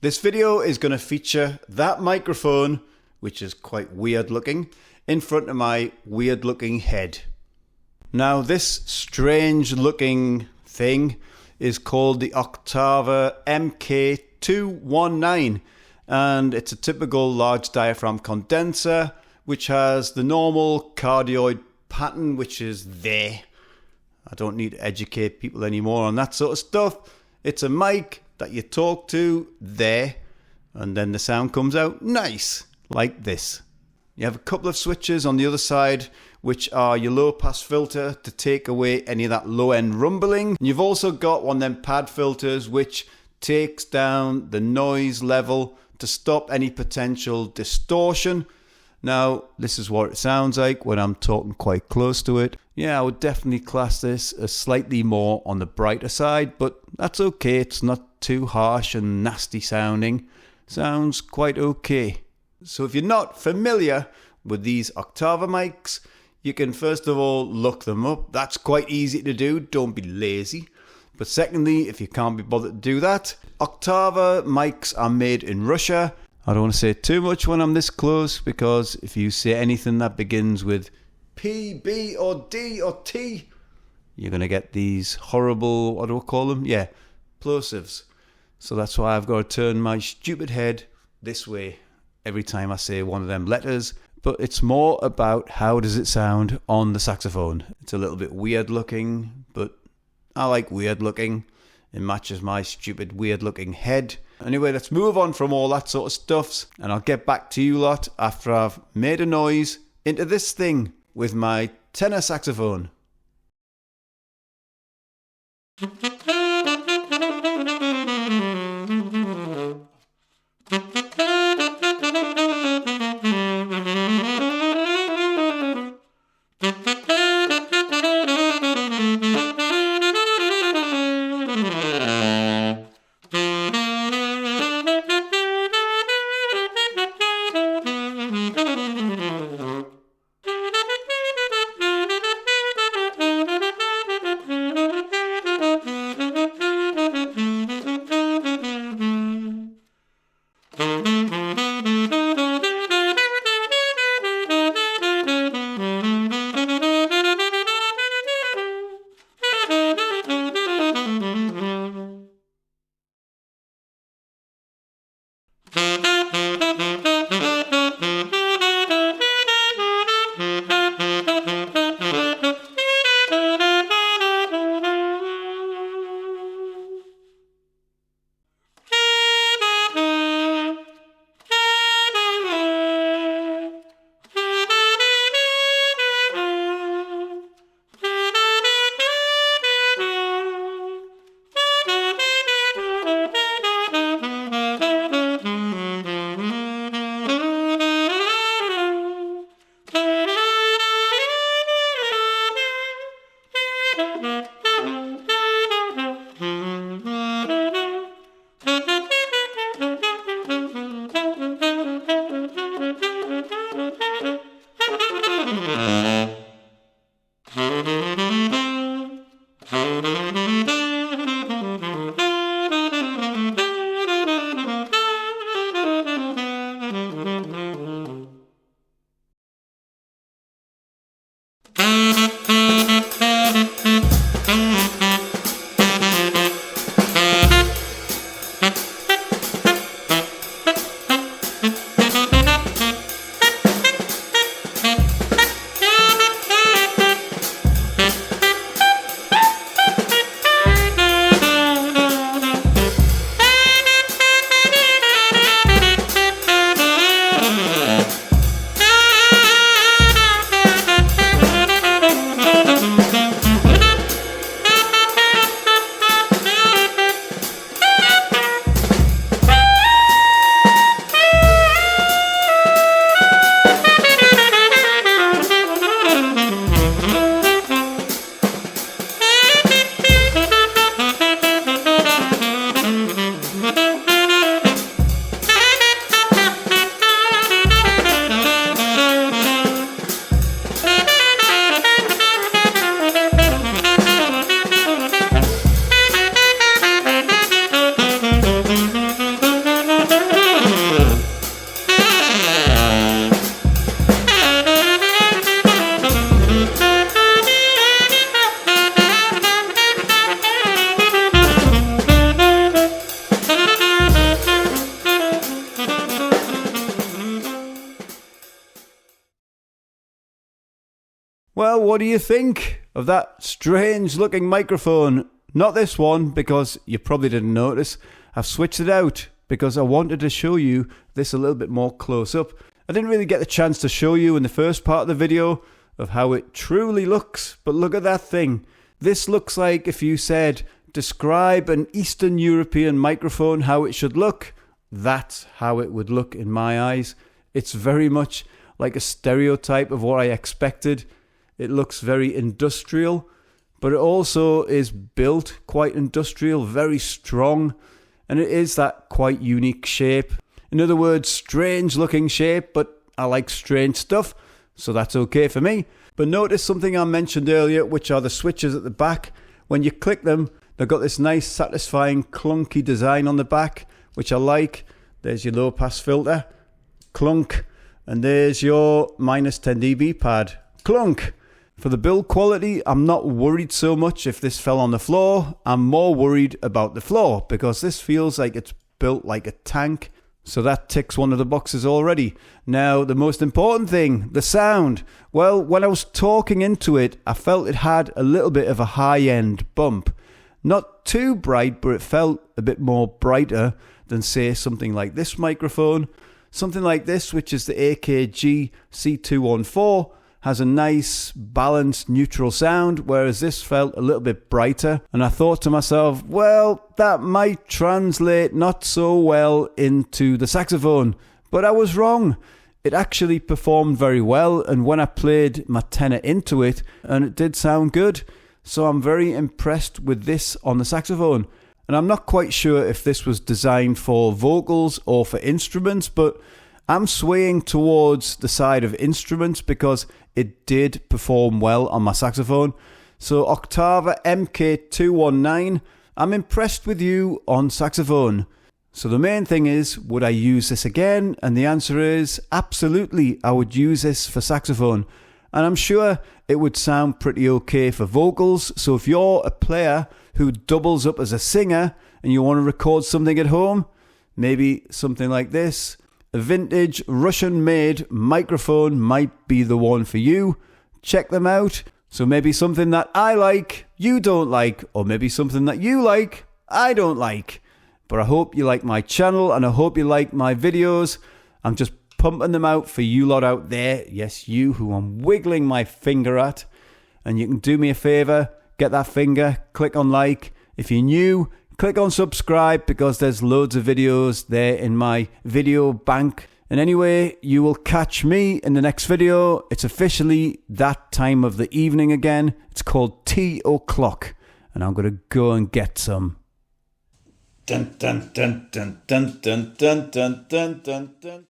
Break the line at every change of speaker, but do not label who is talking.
This video is going to feature that microphone, which is quite weird looking, in front of my weird looking head. Now this strange looking thing is called the Oktava MK 219, and it's a typical large diaphragm condenser which has the normal cardioid pattern, which is there. I don't need to educate people anymore on that sort of stuff. It's a mic that you talk to there, and then the sound comes out nice like this. You have a couple of switches on the other side, which are your low pass filter to take away any of that low end rumbling. And you've also got one of them pad filters which takes down the noise level to stop any potential distortion. Now, this is what it sounds like when I'm talking quite close to it. Yeah, I would definitely class this as slightly more on the brighter side, but that's okay. It's not too harsh and nasty sounding. Sounds quite okay. So if you're not familiar with these Oktava mics, you can first of all look them up. That's quite easy to do. Don't be lazy. But secondly, if you can't be bothered to do that, Oktava mics are made in Russia. I don't want to say too much when I'm this close, because if you say anything that begins with P, B or D or T, you're going to get these horrible, what do I call them? Yeah, plosives. So that's why I've got to turn my stupid head this way every time I say one of them letters. But it's more about how does it sound on the saxophone. It's a little bit weird looking, but I like weird looking. It matches my stupid weird looking head. Anyway, let's move on from all that sort of stuff, and I'll get back to you lot after I've made a noise into this thing with my tenor saxophone. what do you think of that strange looking microphone? Not this one, because you probably didn't notice. I've switched it out because I wanted to show you this a little bit more close up. I didn't really get the chance to show you in the first part of the video of how it truly looks, but look at that thing. This looks like if you said, describe an Eastern European microphone, how it should look. That's how it would look in my eyes. It's very much like a stereotype of what I expected. It looks very industrial, but it also is built quite industrial, very strong, and it is that quite unique shape. In other words, strange looking shape, but I like strange stuff, so that's okay for me. But notice something I mentioned earlier, which are the switches at the back. When you click them, they've got this nice, satisfying, clunky design on the back, which I like. There's your low pass filter, clunk, and there's your minus 10 dB pad, clunk. For the build quality, I'm not worried so much if this fell on the floor. I'm more worried about the floor because this feels like it's built like a tank. So that ticks one of the boxes already. Now, the most important thing, the sound. Well, when I was talking into it, I felt it had a little bit of a high-end bump. Not too bright, but it felt a bit more brighter than, say, something like this microphone. Something like this, which is the AKG C214, has a nice, balanced, neutral sound, whereas this felt a little bit brighter. And I thought to myself, well, that might translate not so well into the saxophone. But I was wrong. It actually performed very well, and when I played my tenor into it, and it did sound good. So I'm very impressed with this on the saxophone. And I'm not quite sure if this was designed for vocals or for instruments, but I'm swaying towards the side of instruments because it did perform well on my saxophone. So Oktava MK 219, I'm impressed with you on saxophone. So the main thing is, would I use this again? And the answer is absolutely, I would use this for saxophone. And I'm sure it would sound pretty okay for vocals. So if you're a player who doubles up as a singer and you want to record something at home, maybe something like this, a vintage Russian-made microphone might be the one for you. Check them out. So maybe something that I like, you don't like, or maybe something that you like, I don't like. But I hope you like my channel and I hope you like my videos. I'm just pumping them out for you lot out there. Yes, you who I'm wiggling my finger at. And you can do me a favor, get that finger, click on like. If you're new, click on subscribe because there's loads of videos there in my video bank. And anyway, you will catch me in the next video. It's officially that time of the evening again. It's called tea o'clock. And I'm going to go and get some. Dun dun dun dun dun dun dun dun dun dun dun.